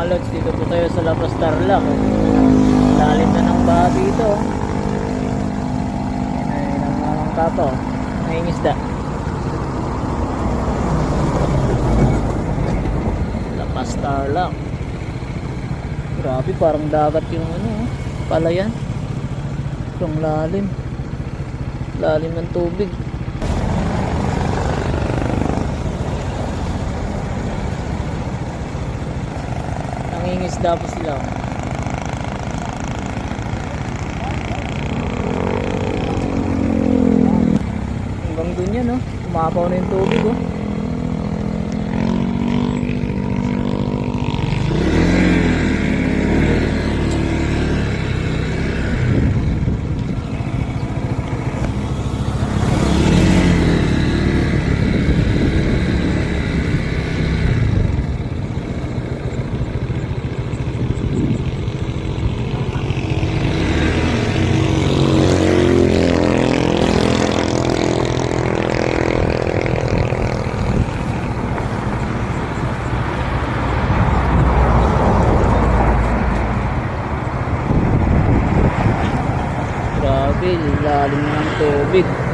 mga lods, dito po tayo sa Labas Tarlac. Lalim na ng baha dito. Ay, namamangka pa. Nangingisda. Labas Tarlac. Grabe, parang dagat yung palayan. Yung lalim. Lalim ng tubig. Nangingisda po sila. Hanggang dun yan, umapaw na yung tubig, Grabe, lalim ng tubig.